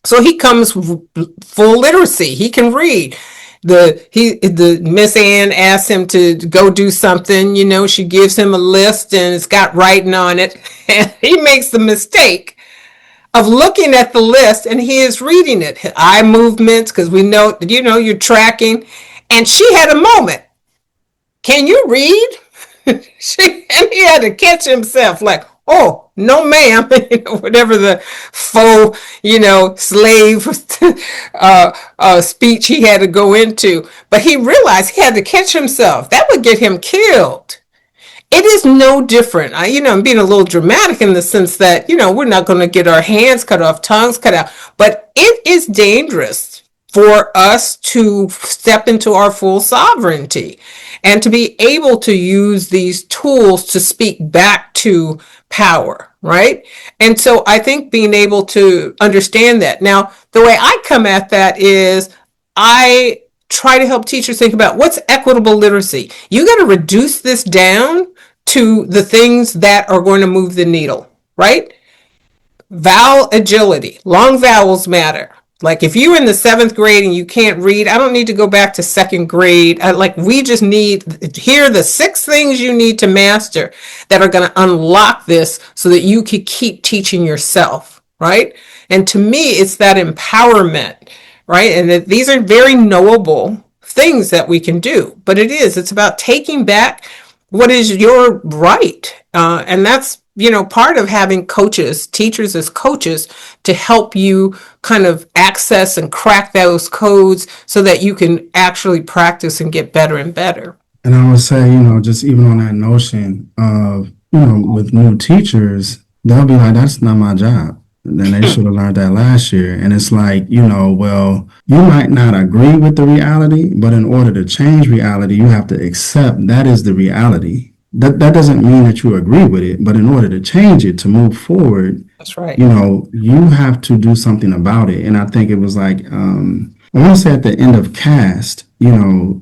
So he comes full literacy. He can read. The Miss Ann asks him to go do something. She gives him a list and it's got writing on it. And he makes the mistake of looking at the list and he is reading it. Eye movements, because we know, you're tracking. And she had a moment. Can you read? And he had to catch himself like, oh, no, ma'am, whatever the faux, slave speech he had to go into. But he realized he had to catch himself. That would get him killed. It is no different. I'm being a little dramatic in the sense that, we're not going to get our hands cut off, tongues cut out. But it is dangerous for us to step into our full sovereignty and to be able to use these tools to speak back to power, right? And so I think being able to understand that. Now, the way I come at that is I try to help teachers think about what's equitable literacy. You got to reduce this down to the things that are going to move the needle, right? Vowel agility, long vowels matter. Like if you're in the 7th grade and you can't read, I don't need to go back to 2nd grade. We just need, here are the 6 things you need to master that are going to unlock this so that you can keep teaching yourself, right? And to me, it's that empowerment, right? And these are very knowable things that we can do, but it's about taking back what is your right. And that's, part of having teachers as coaches to help you kind of access and crack those codes so that you can actually practice and get better and better. And I would say, just even on that notion of, with new teachers, they'll be like, that's not my job. Then they should have learned that last year. And it's like, well, you might not agree with the reality, but in order to change reality, you have to accept that is the reality. That doesn't mean that you agree with it, but in order to change it, to move forward, that's right. You have to do something about it. And I think it was like, I want to say at the end of Cast,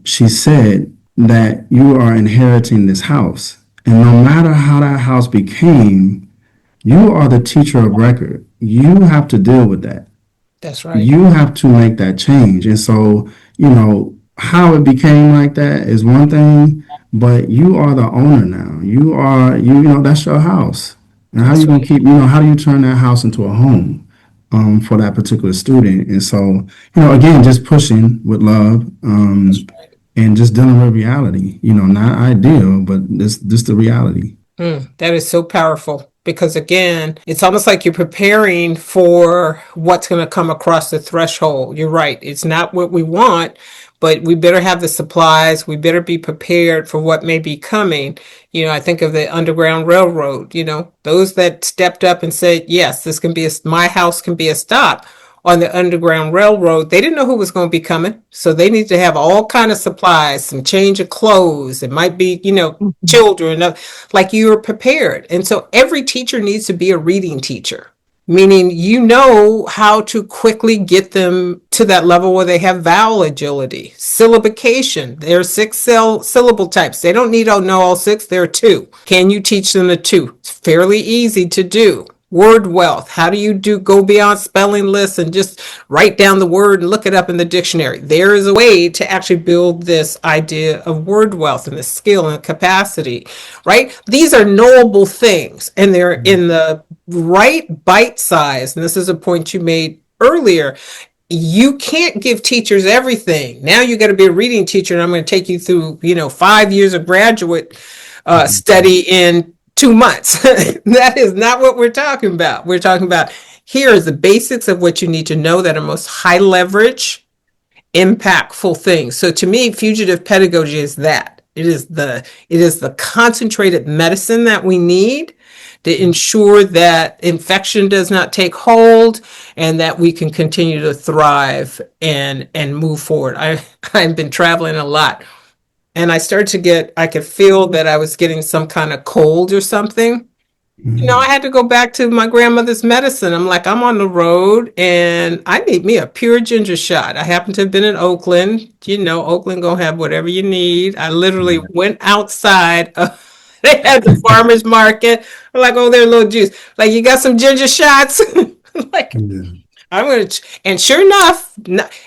she said that you are inheriting this house. And no matter how that house became, you are the teacher of record. You have to deal with that. That's right. You have to make that change. And so, how it became like that is one thing, but you are the owner now. You are, that's your house. And how are you going to keep, how do you turn that house into a home for that particular student? And so, again, just pushing with love and just dealing with reality, not ideal, but this the reality. That is so powerful. Because again, it's almost like you're preparing for what's going to come across the threshold. You're right. It's not what we want, but we better have the supplies. We better be prepared for what may be coming. I think of the Underground Railroad, those that stepped up and said, yes, my house can be a stop on the Underground Railroad. They didn't know who was going to be coming. So they need to have all kind of supplies, some change of clothes. It might be, children, like you were prepared. And so every teacher needs to be a reading teacher, meaning how to quickly get them to that level where they have vowel agility, syllabication. There are 6 syllable types. They don't need to know all 6. There are 2. Can you teach them the 2? It's fairly easy to do. Word wealth. How do you go beyond spelling lists and just write down the word and look it up in the dictionary? There is a way to actually build this idea of word wealth and the skill and capacity, right? These are knowable things, and they're in the right bite size. And this is a point you made earlier. You can't give teachers everything. Now you got to be a reading teacher, and I'm going to take you through, 5 years of graduate study in 2 months. That is not what we're talking about. We're talking about here is the basics of what you need to know that are most high leverage, impactful things. So to me, fugitive pedagogy is that. It is the concentrated medicine that we need to ensure that infection does not take hold and that we can continue to thrive and move forward. I've been traveling a lot, and I could feel that I was getting some kind of cold or something. I had to go back to my grandmother's medicine. I'm like, I'm on the road and I need me a pure ginger shot. I happen to have been in Oakland. Oakland gonna have whatever you need. I literally went outside. They had the farmer's market. I'm like, oh, there's a little juice. Like, you got some ginger shots? Like, I'm going to, and sure enough,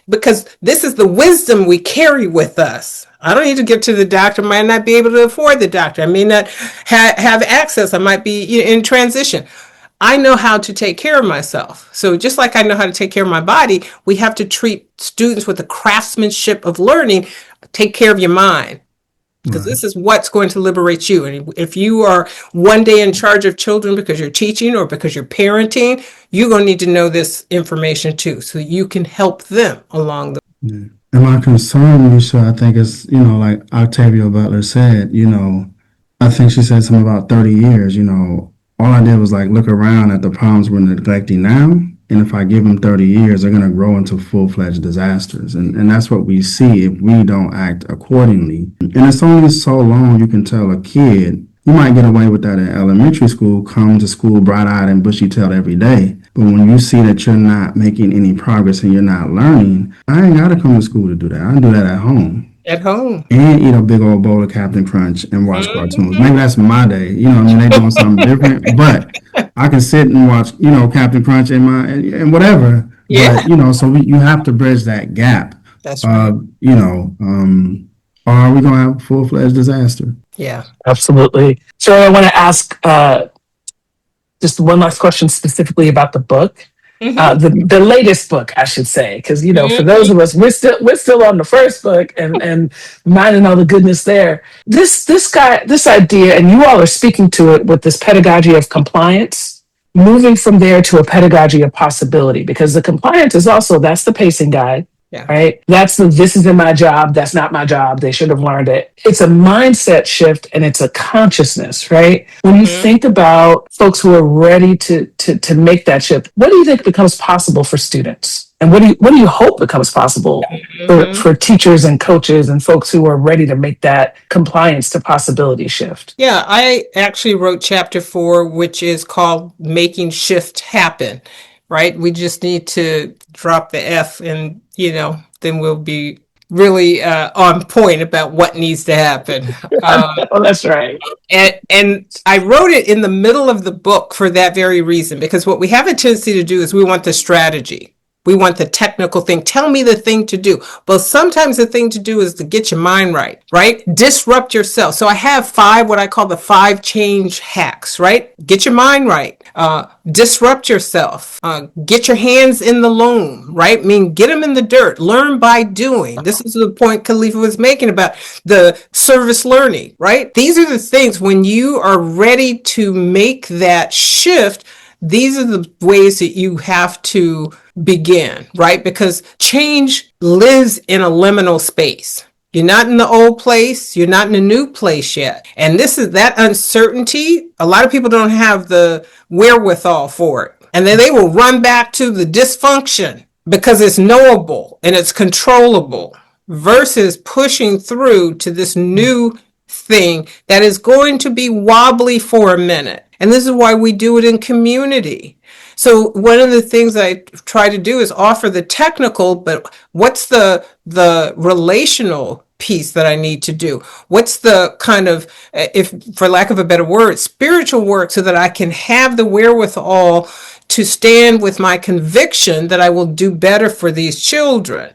because this is the wisdom we carry with us. I don't need to get to the doctor. I might not be able to afford the doctor. I may not have access. I might be in transition. I know how to take care of myself. So just like I know how to take care of my body, we have to treat students with the craftsmanship of learning. Take care of your mind, because this is what's going to liberate you. And if you are one day in charge of children because you're teaching or because you're parenting, you're going to need to know this information too, so you can help them along the way. And my concern, Micia, I think is, like Octavia Butler said, I think she said something about 30 years, all I did was look around at the problems we're neglecting now. And if I give them 30 years, they're going to grow into full-fledged disasters. And that's what we see if we don't act accordingly. And it's only so long you can tell a kid, you might get away with that in elementary school, come to school bright-eyed and bushy-tailed every day. But when you see that you're not making any progress and you're not learning, I ain't got to come to school to do that. I can do that at home. At home. And eat a big old bowl of Captain Crunch and watch cartoons. Maybe that's my day. They doing something different. But I can sit and watch, Captain Crunch and whatever. Yeah. But, so you have to bridge that gap. That's right. Or are we going to have a full-fledged disaster? Yeah. Absolutely. So I want to ask just one last question specifically about the book. The latest book, I should say, because for those of us, we're still on the first book and minding all the goodness there. This idea, and you all are speaking to it with this pedagogy of compliance, moving from there to a pedagogy of possibility, because the compliance is also, that's the pacing guide. Yeah. Right. This isn't my job. That's not my job. They should have learned it. It's a mindset shift and it's a consciousness, right? When you think about folks who are ready to make that shift, what do you think becomes possible for students? And what do you hope becomes possible for teachers and coaches and folks who are ready to make that compliance to possibility shift? Yeah, I actually wrote chapter 4, which is called Making Shift Happen. Right? We just need to drop the F and, then we'll be really on point about what needs to happen. Oh, that's right. And I wrote it in the middle of the book for that very reason, because what we have a tendency to do is we want the strategy. We want the technical thing. Tell me the thing to do. But sometimes the thing to do is to get your mind right? Disrupt yourself. So I have what I call the 5 change hacks, right? Get your mind right. Disrupt yourself. Get your hands in the loam, right? Get them in the dirt. Learn by doing. This is the point Khalifah was making about the service learning, right? These are the things when you are ready to make that shift. These are the ways that you have to begin, right? Because change lives in a liminal space. You're not in the old place. You're not in a new place yet. And this is that uncertainty. A lot of people don't have the wherewithal for it. And then they will run back to the dysfunction because it's knowable and it's controllable, versus pushing through to this new thing that is going to be wobbly for a minute. And this is why we do it in community. So one of the things I try to do is offer the technical, but what's the relational piece that I need to do? What's the kind of, if for lack of a better word, spiritual work, so that I can have the wherewithal to stand with my conviction that I will do better for these children?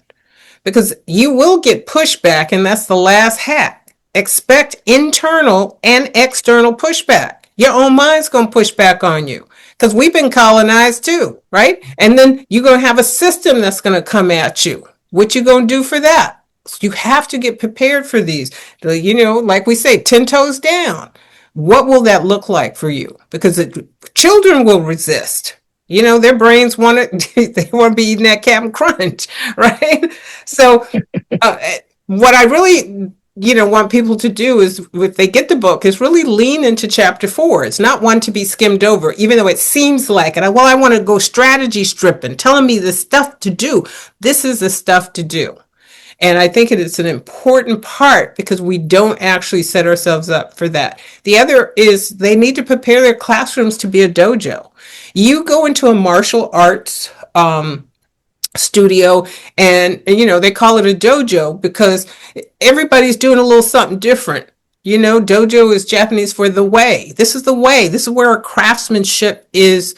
Because you will get pushback, and that's the last hack. Expect internal and external pushback. Your own mind's going to push back on you, because we've been colonized too, right? And then you're going to have a system that's going to come at you. What you going to do for that? You have to get prepared for these. Like we say, 10 toes down. What will that look like for you? Because children will resist. Their brains they want to be eating that Captain Crunch, right? So what I really, want people to do is, if they get the book, is really lean into chapter 4. It's not one to be skimmed over, even though it seems like it. I want to go strategy stripping, telling me the stuff to do. This is the stuff to do. And I think it is an important part, because we don't actually set ourselves up for that. The other is, they need to prepare their classrooms to be a dojo. You go into a martial arts studio, and they call it a dojo because everybody's doing a little something different. Dojo is Japanese for the way. This is the way. This is where our craftsmanship is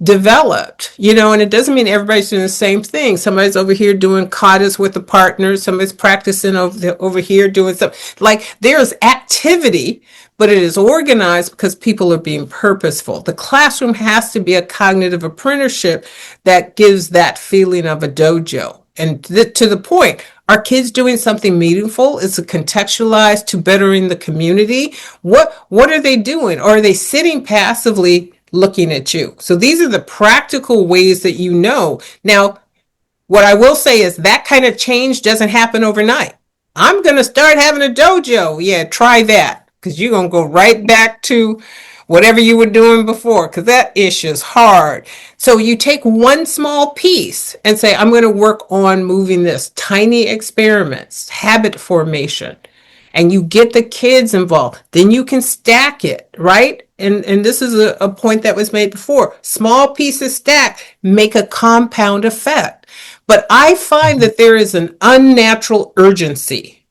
developed, and it doesn't mean everybody's doing the same thing. Somebody's over here doing katas with a partner. Somebody's practicing over here doing something. Like, there's activity, but it is organized because people are being purposeful. The classroom has to be a cognitive apprenticeship that gives that feeling of a dojo. And to the point, are kids doing something meaningful? Is it contextualized to bettering the community? What are they doing? Or are they sitting passively looking at you? So these are the practical ways that Now, what I will say is, that kind of change doesn't happen overnight. I'm going to start having a dojo. Yeah, try that, because you're going to go right back to whatever you were doing before, because that issue is hard. So you take one small piece and say, I'm going to work on moving this. Tiny experiments, habit formation. And you get the kids involved. Then you can stack it, right? And this is a point that was made before. Small pieces stacked make a compound effect. But I find that there is an unnatural urgency.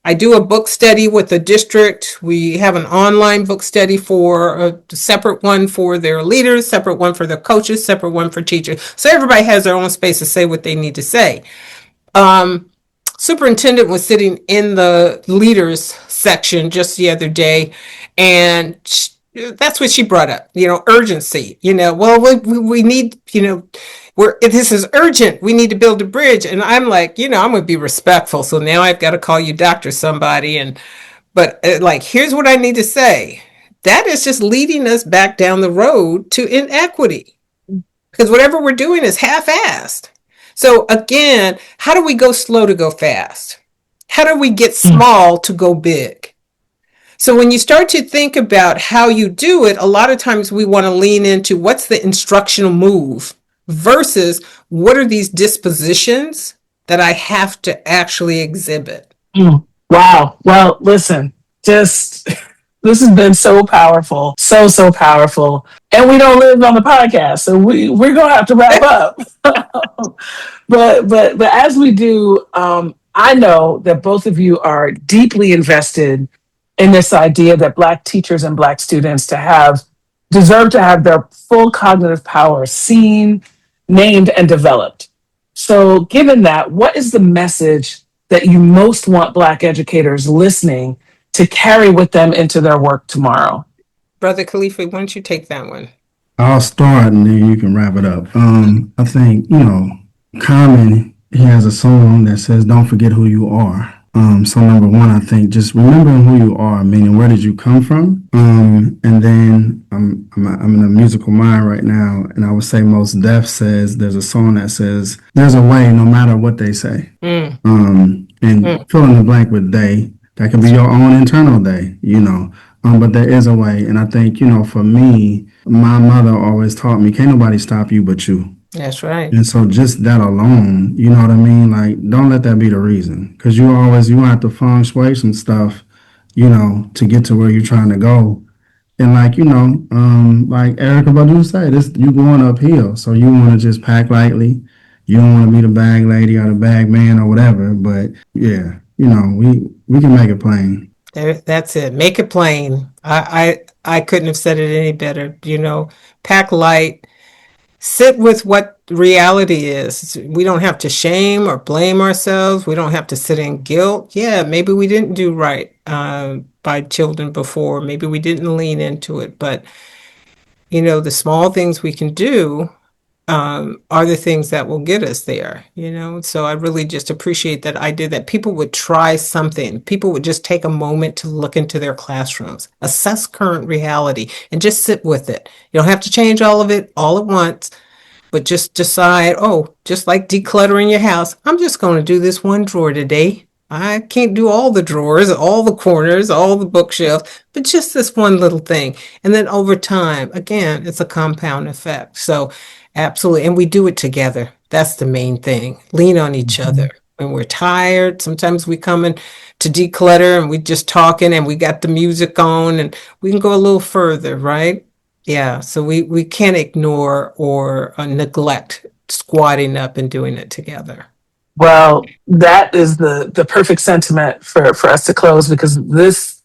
I do a book study with the district. We have an online book study, for a separate one for their leaders, separate one for their coaches, separate one for teachers. So everybody has their own space to say what they need to say. Superintendent was sitting in the leaders section just the other day, and that's what she brought up, urgency. Well, we need, this is urgent. We need to build a bridge. And I'm like, I'm going to be respectful. So now I've got to call you Dr. somebody. But here's what I need to say. That is just leading us back down the road to inequity, because whatever we're doing is half-assed. So again, how do we go slow to go fast? How do we get small to go big? So when you start to think about how you do it, a lot of times we want to lean into what's the instructional move versus what are these dispositions that I have to actually exhibit. Wow. Well, listen, this has been so powerful, so powerful. And we don't live on the podcast, so we're going to have to wrap up. But as we do, I know that both of you are deeply invested in this idea that Black teachers and Black students deserve to have their full cognitive power seen, named, and developed. So given that, what is the message that you most want Black educators listening to carry with them into their work tomorrow? Brother Khalifa, why don't you take that one? I'll start and then you can wrap it up. I think, Common, he has a song that says, "Don't forget who you are." So number one, I think just remembering who you are, meaning where did you come from? And then I'm in a musical mind right now, and I would say Mos Def says, there's a song that says, "There's a way no matter what they say." And fill in the blank with they. That can be your own internal they, but there is a way. And I think, for me, my mother always taught me, can't nobody stop you but you. That's right. And so just that alone, you know what I mean? Like, don't let that be the reason. Because you have to feng shui some stuff, to get to where you're trying to go. And like Erica Badu said, you going uphill. So you want to just pack lightly. You don't want to be the bag lady or the bag man or whatever. But yeah, we can make it plain. That's it. Make it plain. I couldn't have said it any better. Pack light. Sit with what reality is. We don't have to shame or blame ourselves. We don't have to sit in guilt. Yeah, maybe we didn't do right by children before. Maybe we didn't lean into it. But, the small things we can do are the things that will get us there. So I really just appreciate that idea that people would try something. People would just take a moment to look into their classrooms, assess current reality, and just sit with it. You don't have to change all of it all at once, but just decide, just like decluttering your house, I'm just going to do this one drawer today. I can't do all the drawers, all the corners, all the bookshelves, but just this one little thing. And then over time, again, it's a compound effect. So absolutely. And we do it together. That's the main thing. Lean on each other. When we're tired, sometimes we come in to declutter and we just talking and we got the music on and we can go a little further, right? Yeah. So we can't ignore or neglect squatting up and doing it together. Well, that is the perfect sentiment for us to close, because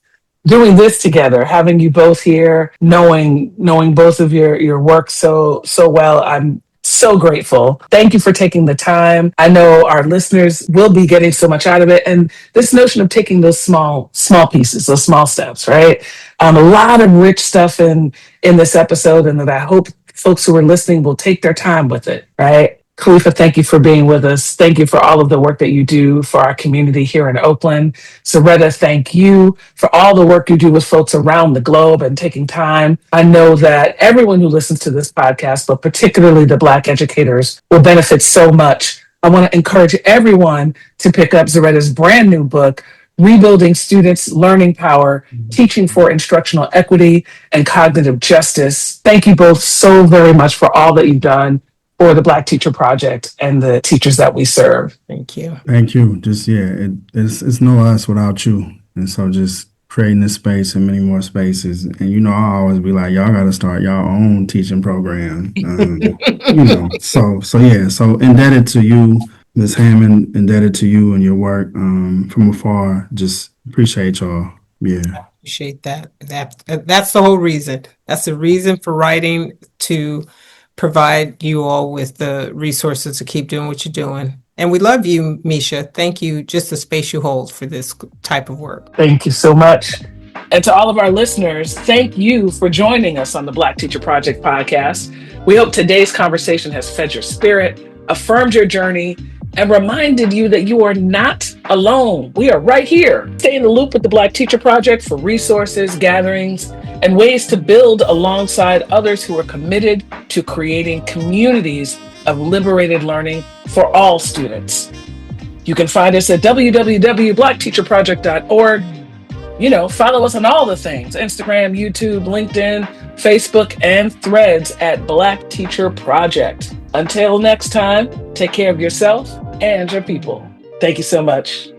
doing this together, having you both here, knowing both of your work so well, I'm so grateful. Thank you for taking the time. I know our listeners will be getting so much out of it. And this notion of taking those small pieces, those small steps, right? A lot of rich stuff in this episode, and that I hope folks who are listening will take their time with it, right? Khalifah, thank you for being with us. Thank you for all of the work that you do for our community here in Oakland. Zaretta, thank you for all the work you do with folks around the globe and taking time. I know that everyone who listens to this podcast, but particularly the Black educators, will benefit so much. I want to encourage everyone to pick up Zaretta's brand new book, Rebuilding Students' Learning Power, Teaching for Instructional Equity and Cognitive Justice. Thank you both so very much for all that you've done for the Black Teacher Project and the teachers that we serve. Thank you. Thank you. Just, it's no us without you. And so just creating this space and many more spaces. And, I always be like, y'all got to start your own teaching program. So indebted to you, Ms. Hammond, indebted to you and your work from afar. Just appreciate y'all. Yeah. Appreciate that. That's the whole reason. That's the reason for writing, to provide you all with the resources to keep doing what you're doing. And we love you, Micia. Thank you. Just the space you hold for this type of work. Thank you so much. And to all of our listeners, thank you for joining us on the Black Teacher Project podcast. We hope today's conversation has fed your spirit, affirmed your journey, and reminded you that you are not alone. We are right here. Stay in the loop with the Black Teacher Project for resources, gatherings, and ways to build alongside others who are committed to creating communities of liberated learning for all students. You can find us at www.blackteacherproject.org. Follow us on all the things: Instagram, YouTube, LinkedIn, Facebook, and Threads at Black Teacher Project. Until next time, take care of yourself and your people. Thank you so much.